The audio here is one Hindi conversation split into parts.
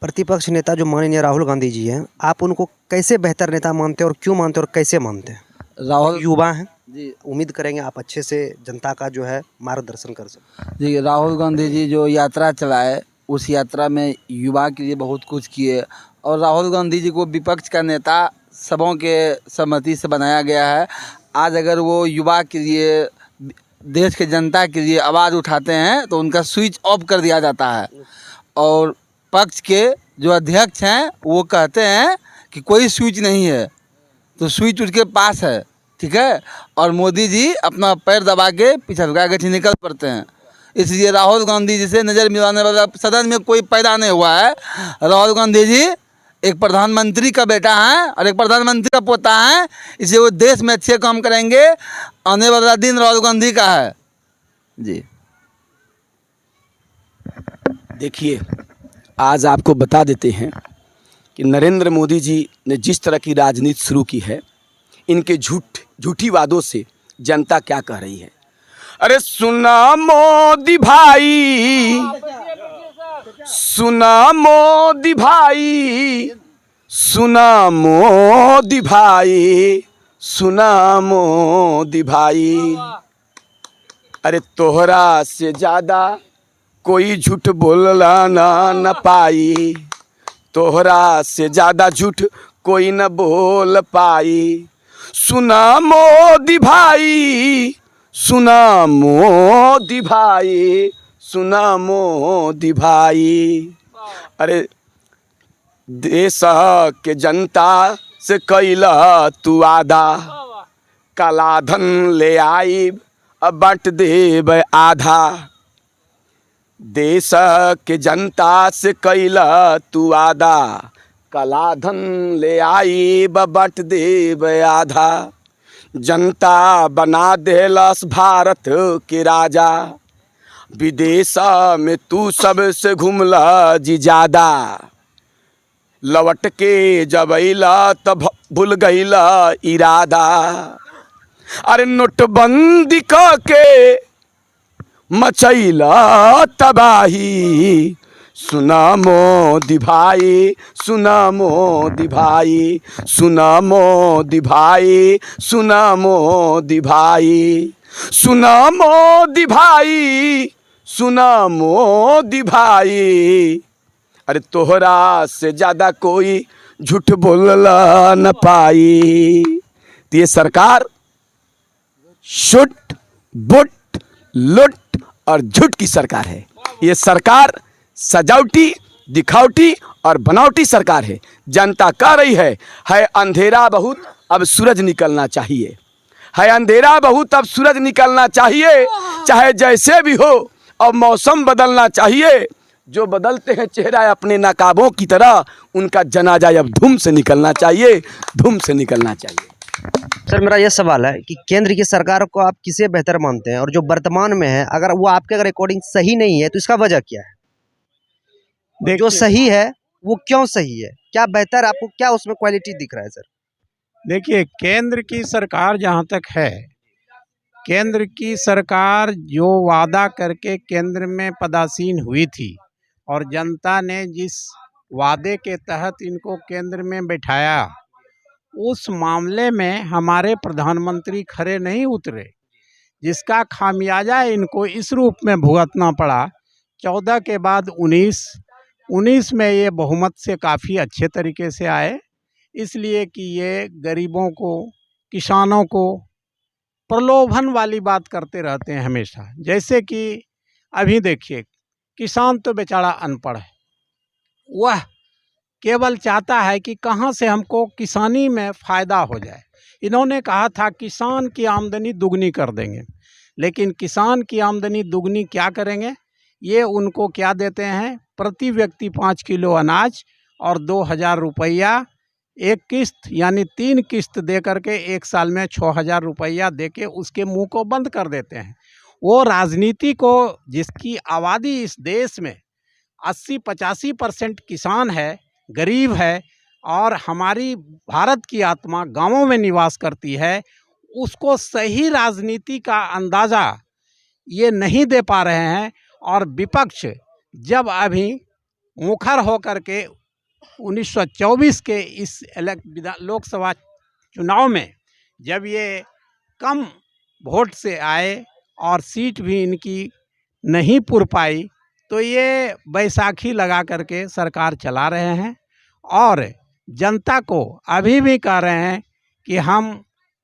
प्रतिपक्ष नेता जो माननीय राहुल गांधी जी हैं, आप उनको कैसे बेहतर नेता मानते हैं और क्यों मानते हैं और कैसे मानते हैं? राहुल युवा हैं जी उम्मीद करेंगे आप अच्छे से जनता का जो है मार्गदर्शन कर सकते। जी राहुल गांधी जी जो यात्रा चलाए उस यात्रा में युवा के लिए बहुत कुछ किए और राहुल गांधी जी को विपक्ष का नेता सबों के सहमति से बनाया गया है। आज अगर वो युवा के लिए, देश के जनता के लिए आवाज़ उठाते हैं तो उनका स्विच ऑफ कर दिया जाता है और पक्ष के जो अध्यक्ष हैं वो कहते हैं कि कोई स्विच नहीं है, तो स्विच उसके पास है, ठीक है। और मोदी जी अपना पैर दबा के पीछे झुका के निकल पड़ते हैं। इसलिए राहुल गांधी जी से नज़र मिलाने वाला सदन में कोई पैदा नहीं हुआ है। राहुल गांधी जी एक प्रधानमंत्री का बेटा है और एक प्रधानमंत्री का पोता है, इसलिए वो देश में अच्छे काम करेंगे। आने वाला दिन राहुल गांधी का है जी। देखिए, आज आपको बता देते हैं कि नरेंद्र मोदी जी ने जिस तरह की राजनीति शुरू की है, इनके झूठी वादों से जनता क्या कह रही है। अरे सुना मोदी भाई, सुना मोदी भाई, सुना मोदी भाई, सुना मोदी भाई। अरे तोहरा से ज़्यादा कोई झूठ बोलना न पाई, तोहरा से ज़्यादा झूठ कोई न बोल पाई। सुना मोदी भाई, सुना मोदी भाई, सुना मोदी भाई। अरे देश के जनता से कैला तू आदा, काला धन ले आई अब बांट देब आधा। देश के जनता से कैला तू आदा, काला धन ले आई बांट देब आधा। जनता बना देलस भारत के राजा, विदेश में तू सबसे घूमला जी ज्यादा। लौट के जब अइला तब भूल गइला इरादा। अरे नोटबंदी के मचैला तबाही। सुना मोदी भाई, सुना मोदी भाई, सुना मोदी भाई, सुना मोदी भाई, सुना मोदी भाई, सुना मोदी भाई। अरे तोहरा से ज़्यादा कोई झूठ बोलला न पाई। तो ये सरकार शुट बुट लुट और झूठ की सरकार है। ये सरकार सजावटी, दिखावटी और बनावटी सरकार है। जनता कह रही है अंधेरा बहुत अब सूरज निकलना चाहिए, है अंधेरा बहुत अब सूरज निकलना चाहिए। चाहे जैसे भी हो अब मौसम बदलना चाहिए। जो बदलते हैं चेहरा अपने नकाबों की तरह, उनका जनाजा अब धूम से निकलना चाहिए, धूम से निकलना चाहिए। सर मेरा यह सवाल है कि केंद्र की सरकार को आप किसे बेहतर मानते हैं और जो वर्तमान में है अगर वो आपके अगर अकॉर्डिंग सही नहीं है तो इसका वजह क्या है? जो सही है वो क्यों सही है? क्या बेहतर आपको क्या उसमें क्वालिटी दिख रहा है सर? देखिए, केंद्र की सरकार जहाँ तक है, केंद्र की सरकार जो वादा करके केंद्र में पदासीन हुई थी और जनता ने जिस वादे के तहत इनको केंद्र में बैठाया, उस मामले में हमारे प्रधानमंत्री खरे नहीं उतरे, जिसका खामियाजा इनको इस रूप में भुगतना पड़ा। 14 के बाद 19 में ये बहुमत से काफ़ी अच्छे तरीके से आए, इसलिए कि ये गरीबों को, किसानों को प्रलोभन वाली बात करते रहते हैं हमेशा। जैसे कि अभी देखिए, किसान तो बेचारा अनपढ़ है, वह केवल चाहता है कि कहाँ से हमको किसानी में फ़ायदा हो जाए। इन्होंने कहा था किसान की आमदनी दुगनी कर देंगे, लेकिन किसान की आमदनी दुगनी क्या करेंगे? ये उनको क्या देते हैं? प्रति व्यक्ति 5 किलो अनाज और 2000 रुपया एक किस्त, यानी 3 किस्त दे करके एक साल में 6000 रुपया दे के उसके मुंह को बंद कर देते हैं। वो राजनीति को, जिसकी आबादी इस देश में 80-85% किसान है, गरीब है और हमारी भारत की आत्मा गांवों में निवास करती है, उसको सही राजनीति का अंदाज़ा ये नहीं दे पा रहे हैं। और विपक्ष जब अभी मुखर होकर के 1924 के इस लोकसभा चुनाव में जब ये कम वोट से आए और सीट भी इनकी नहीं पुर पाई, तो ये बैसाखी लगा करके सरकार चला रहे हैं और जनता को अभी भी कह रहे हैं कि हम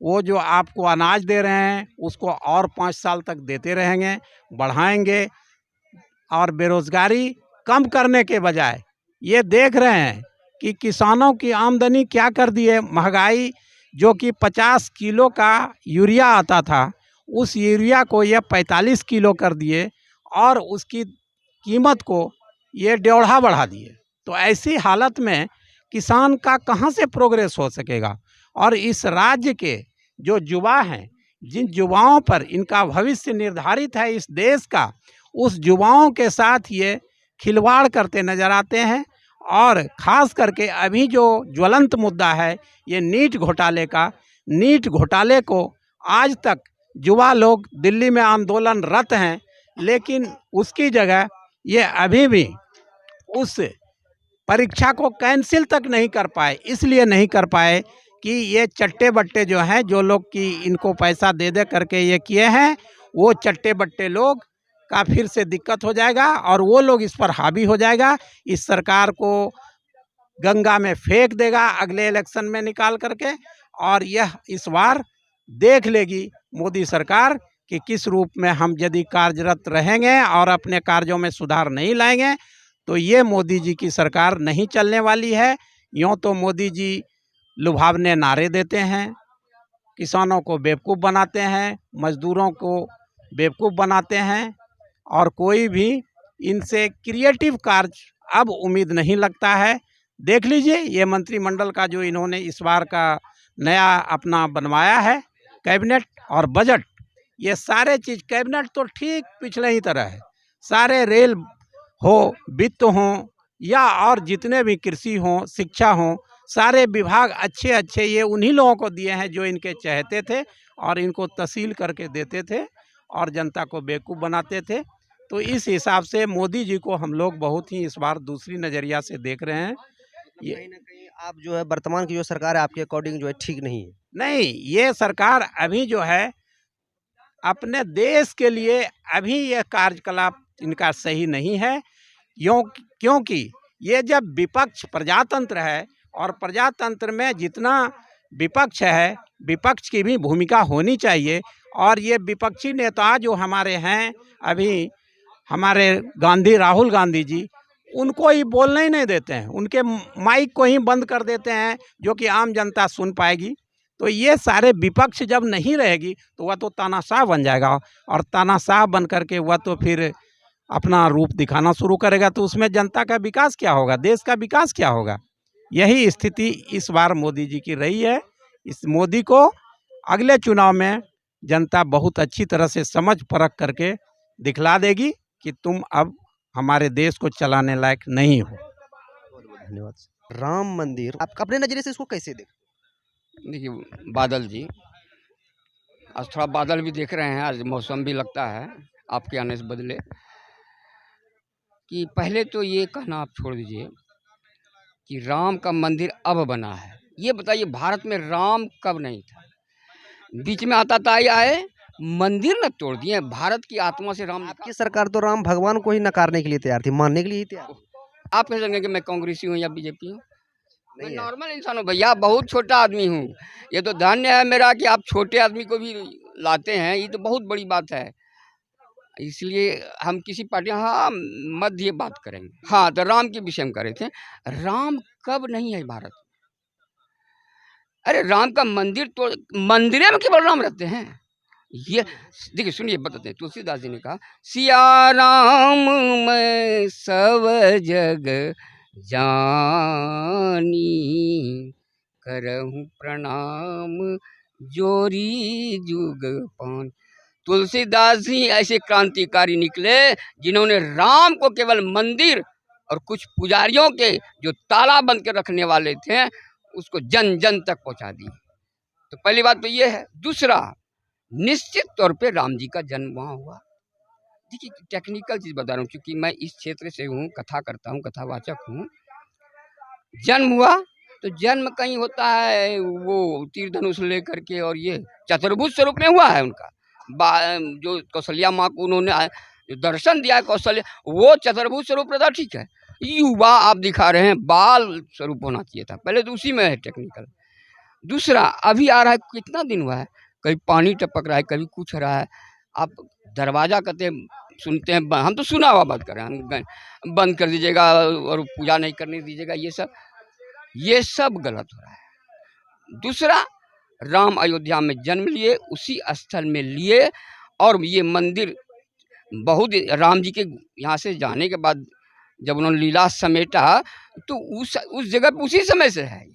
वो जो आपको अनाज दे रहे हैं उसको और 5 साल तक देते रहेंगे, बढ़ाएंगे। और बेरोजगारी कम करने के बजाय ये देख रहे हैं कि किसानों की आमदनी क्या कर दी है। महंगाई जो कि 50 किलो का यूरिया आता था, उस यूरिया को ये 45 किलो कर दिए और उसकी कीमत को ये 1.5 बढ़ा दिए। तो ऐसी हालत में किसान का कहाँ से प्रोग्रेस हो सकेगा। और इस राज्य के जो युवा हैं, जिन युवाओं पर इनका भविष्य निर्धारित है इस देश का, उस युवाओं के साथ ये खिलवाड़ करते नजर आते हैं। और ख़ास करके अभी जो ज्वलंत मुद्दा है ये नीट घोटाले का, नीट घोटाले को आज तक युवा लोग दिल्ली में आंदोलनरत हैं, लेकिन उसकी जगह ये अभी भी उस परीक्षा को कैंसिल तक नहीं कर पाए। इसलिए नहीं कर पाए कि ये चट्टे बट्टे जो हैं, जो लोग कि इनको पैसा दे दे करके ये किए हैं, वो चट्टे बट्टे लोग का फिर से दिक्कत हो जाएगा और वो लोग इस पर हावी हो जाएगा, इस सरकार को गंगा में फेंक देगा अगले इलेक्शन में निकाल करके। और यह इस बार देख लेगी मोदी सरकार कि किस रूप में हम यदि कार्यरत रहेंगे और अपने कार्यों में सुधार नहीं लाएंगे तो ये मोदी जी की सरकार नहीं चलने वाली है। यूँ तो मोदी जी लुभावने नारे देते हैं, किसानों को बेवकूफ़ बनाते हैं, मजदूरों को बेवकूफ़ बनाते हैं और कोई भी इनसे क्रिएटिव कार्य अब उम्मीद नहीं लगता है। देख लीजिए ये मंत्रिमंडल का जो इन्होंने इस बार का नया अपना बनवाया है कैबिनेट और बजट, ये सारे चीज़, कैबिनेट तो ठीक पिछले ही तरह है, सारे रेल हो, वित्त हो या और जितने भी कृषि हो, शिक्षा हो, सारे विभाग अच्छे अच्छे ये उन्हीं लोगों को दिए हैं जो इनके चाहते थे और इनको तहसील करके देते थे और जनता को बेवकूफ़ बनाते थे। तो इस हिसाब से मोदी जी को हम लोग बहुत ही इस बार दूसरी नज़रिया से देख रहे हैं। ये कहीं ना कहीं आप जो है वर्तमान की जो सरकार है आपके अकॉर्डिंग जो है ठीक नहीं है। नहीं, ये सरकार अभी जो है अपने देश के लिए अभी यह कार्यकलाप इनका सही नहीं है। क्योंकि ये जब विपक्ष प्रजातंत्र है और प्रजातंत्र में जितना विपक्ष है, विपक्ष की भी भूमिका होनी चाहिए। और ये विपक्षी नेता जो हमारे हैं अभी, हमारे राहुल गांधी जी, उनको ही बोलने ही नहीं देते हैं, उनके माइक को ही बंद कर देते हैं जो कि आम जनता सुन पाएगी। तो ये सारे विपक्ष जब नहीं रहेगी तो वह तो तानाशाह बन जाएगा और तानाशाह बन करके वह तो फिर अपना रूप दिखाना शुरू करेगा। तो उसमें जनता का विकास क्या होगा, देश का विकास क्या होगा। यही स्थिति इस बार मोदी जी की रही है। इस मोदी को अगले चुनाव में जनता बहुत अच्छी तरह से समझ परख करके दिखला देगी कि तुम अब हमारे देश को चलाने लायक नहीं हो। बहुत बहुत धन्यवाद। राम मंदिर आप अपने नज़रिए से इसको कैसे देखते देखिए बादल जी, आज थोड़ा बादल भी देख रहे हैं, आज मौसम भी लगता है आपके आने से बदले। कि पहले तो ये कहना आप छोड़ दीजिए कि राम का मंदिर अब बना है। ये बताइए भारत में राम कब नहीं था? बीच में आता था आए मंदिर न तोड़ दिए, भारत की आत्मा से राम। आपकी सरकार तो राम भगवान को ही नकारने के लिए तैयार थी, मानने के लिए ही तैयार थी। आप कैसे समझेंगे मैं कांग्रेसी हूँ या बीजेपी हूँ? मैं नॉर्मल इंसान हूँ भैया, बहुत छोटा आदमी हूँ। ये तो धन्य है मेरा कि आप छोटे आदमी को भी लाते हैं, ये तो बहुत बड़ी बात है। इसलिए हम किसी पार्टी, हाँ मध्य बात करेंगे। हाँ तो राम के विषय में कर रहे थे। राम कब नहीं है भारत में? अरे राम का मंदिर तो मंदिर में केवल राम रहते हैं। ये देखिए सुनिए बताते हैं, तुलसीदास जी ने कहा सिया राम मैं सब जग जानी, करहूँ प्रणाम जोरी जुग पान। तुलसीदास जी ऐसे क्रांतिकारी निकले जिन्होंने राम को केवल मंदिर और कुछ पुजारियों के जो ताला बंद के रखने वाले थे उसको जन जन तक पहुंचा दी। तो पहली बात तो ये है। दूसरा, निश्चित तौर पे राम जी का जन्म वहाँ हुआ, देखिए टेक्निकल चीज़ बता रहा हूँ, क्योंकि मैं इस क्षेत्र से हूँ, कथा करता हूँ, कथावाचक हूँ। जन्म हुआ तो जन्म कहीं होता है वो तीर धनुष लेकर के, और ये चतुर्भुज स्वरूप में हुआ है उनका। जो कौशल्या माँ को उन्होंने जो दर्शन दिया है कौशल्या, वो चतुर्भुज स्वरूप रहता, ठीक है। युवा आप दिखा रहे हैं, बाल स्वरूप होना चाहिए था, पहले तो उसी में है टेक्निकल। दूसरा अभी आ रहा है, कितना दिन हुआ है, कभी पानी टपक रहा है, कभी कुछ रहा है। आप दरवाजा कहते सुनते हैं, हम तो सुना हुआ बात कर रहे हैं, हम बंद कर दीजिएगा और पूजा नहीं करने दीजिएगा, ये सब गलत हो रहा है। दूसरा, राम अयोध्या में जन्म लिए, उसी स्थल में लिए, और ये मंदिर बहुत राम जी के यहाँ से जाने के बाद जब उन्होंने लीला समेटा तो उस जगह पे उसी समय से है,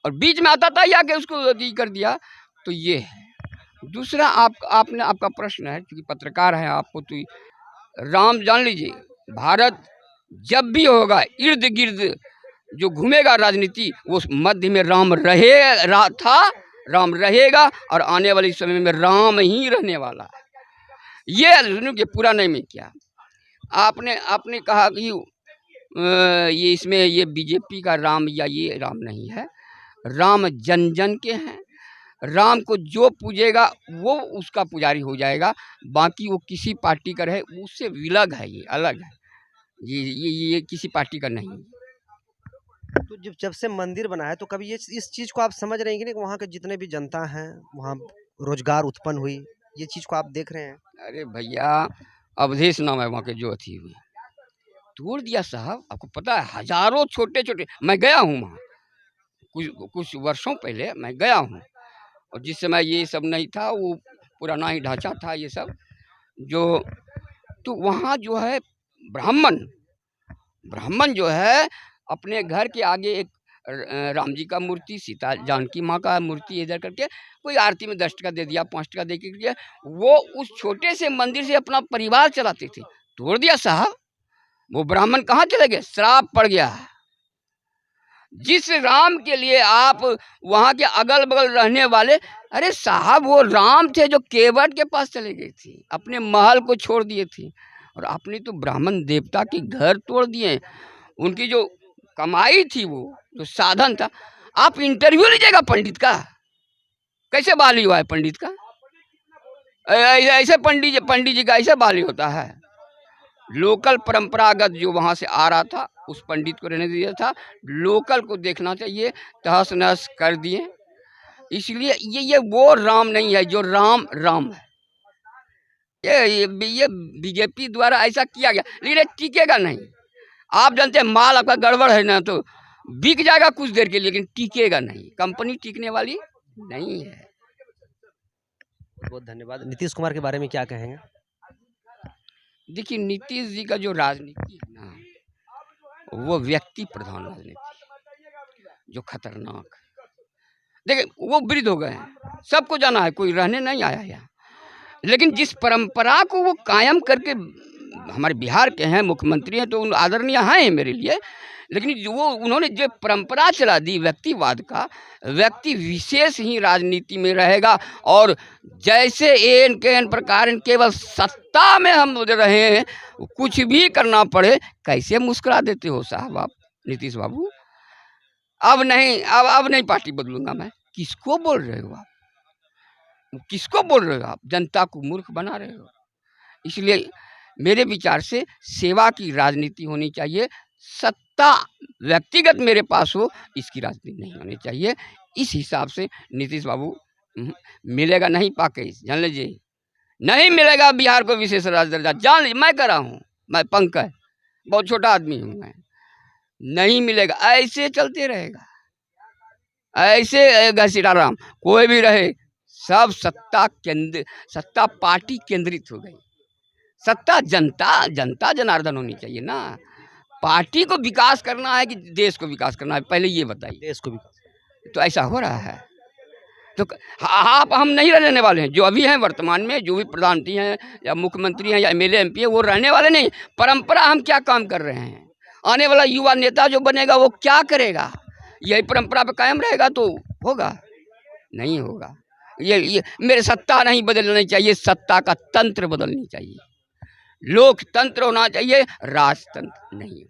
और बीच में आता था या कि उसको ये कर दिया, तो ये है। दूसरा, आपने आपका प्रश्न है, क्योंकि पत्रकार हैं आपको, तो राम जान लीजिए, भारत जब भी होगा इर्द गिर्द जो घूमेगा राजनीति, वो मध्य में राम राम रहेगा, और आने वाले समय में राम ही रहने वाला है। ये पूरा नहीं में क्या आपने कहा कि ये इसमें ये बीजेपी का राम या ये राम नहीं है, राम जन जन के हैं। राम को जो पूजेगा वो उसका पुजारी हो जाएगा, बाकी वो किसी पार्टी का रहे उससे विलग है, ये अलग है, ये किसी पार्टी का नहीं। तो जब से मंदिर बना है तो कभी ये इस चीज़ को आप समझ रहे हैं कि नहीं, कि वहाँ के जितने भी जनता हैं वहाँ रोजगार उत्पन्न हुई, ये चीज़ को आप देख रहे हैं? अरे भैया, अवधेश नाम है वहाँ के जो अथी हुए, तोड़ दिया साहब। आपको पता है, हजारों छोटे छोटे, मैं गया हूँ वहाँ कुछ वर्षों पहले मैं गया हूँ, और जिस समय ये सब नहीं था, वो पुराना ही ढांचा था ये सब जो, तो वहाँ जो है ब्राह्मण जो है, अपने घर के आगे एक राम जी का मूर्ति, सीता जानकी माँ का मूर्ति इधर करके कोई आरती में 10 टका दे दिया, 5 टका दे के, वो उस छोटे से मंदिर से अपना परिवार चलाते थे, तोड़ दिया साहब। वो ब्राह्मण कहाँ चले गए? श्राप पड़ गया। जिस राम के लिए आप वहाँ के अगल बगल रहने वाले, अरे साहब वो राम थे जो केवट के पास चले गए थे, अपने महल को छोड़ दिए थे, और आपने तो ब्राह्मण देवता के घर तोड़ दिए, उनकी जो कमाई थी, वो जो साधन था। आप इंटरव्यू लीजिएगा पंडित का, कैसे बाली हुआ है पंडित का, ऐसे पंडित जी का ऐसे बाली होता है। लोकल परंपरागत जो वहाँ से आ रहा था उस पंडित को रहने दिया था, लोकल को देखना चाहिए, तहस नहस कर दिए। इसलिए ये वो राम नहीं है जो राम है। ये बीजेपी द्वारा ऐसा किया गया, लेकिन टिकेगा नहीं। आप जानते हैं माल आपका गड़बड़ है ना, तो बिक जाएगा कुछ देर के लिए, लेकिन टिकेगा नहीं, कंपनी टिकने वाली नहीं है। बहुत धन्यवाद। नीतीश कुमार के बारे में क्या कहेंगे? देखिए, नीतीश जी का जो राजनीति है ना, वो व्यक्ति प्रधान राजनीति, जो खतरनाक। देखिए, वो वृद्ध हो गए हैं, सबको जाना है, कोई रहने नहीं आया यहाँ, लेकिन जिस परंपरा को वो कायम करके, हमारे बिहार के हैं, मुख्यमंत्री हैं, तो आदरणीय हैं मेरे लिए, लेकिन जो वो उन्होंने जो परंपरा चला दी व्यक्तिवाद का, व्यक्ति विशेष ही राजनीति में रहेगा। और जैसे एन के एन प्रकार केवल सत्ता में हम रहे हैं, कुछ भी करना पड़े, कैसे मुस्कुरा देते हो साहब आप नीतीश बाबू। अब नहीं पार्टी बदलूंगा मैं। किसको बोल रहे हो आप? किसको बोल रहे हो आप? जनता को मूर्ख बना रहे हो। इसलिए मेरे विचार से सेवा की राजनीति होनी चाहिए, सत्ता व्यक्तिगत मेरे पास हो, इसकी राजनीति नहीं होनी चाहिए। इस हिसाब से नीतीश बाबू मिलेगा नहीं पैकेज, जान लीजिए, नहीं मिलेगा बिहार को विशेष राज्य दर्जा, जान लीजिए। मैं कर रहा हूँ, मैं पंकज बहुत छोटा आदमी हूँ, मैं नहीं मिलेगा। ऐसे चलते रहेगा, ऐसे सीताराम कोई भी रहे, सब सत्ता पार्टी केंद्रित हो गई। सत्ता जनता जनार्दन होनी चाहिए ना। पार्टी को विकास करना है कि देश को विकास करना है, पहले ये बताइए। देश को विकास। तो ऐसा हो रहा है, तो आप हम नहीं रहने वाले हैं। जो अभी हैं वर्तमान में, जो भी प्रधानमंत्री हैं या मुख्यमंत्री हैं या MLA MP है, वो रहने वाले नहीं। परंपरा हम क्या काम कर रहे हैं, आने वाला युवा नेता जो बनेगा वो क्या करेगा? यही परंपरा पे कायम रहेगा तो होगा? नहीं होगा। ये मेरे सत्ता नहीं बदलनी चाहिए, सत्ता का तंत्र बदलनी चाहिए। लोकतंत्र होना चाहिए, राजतंत्र नहीं।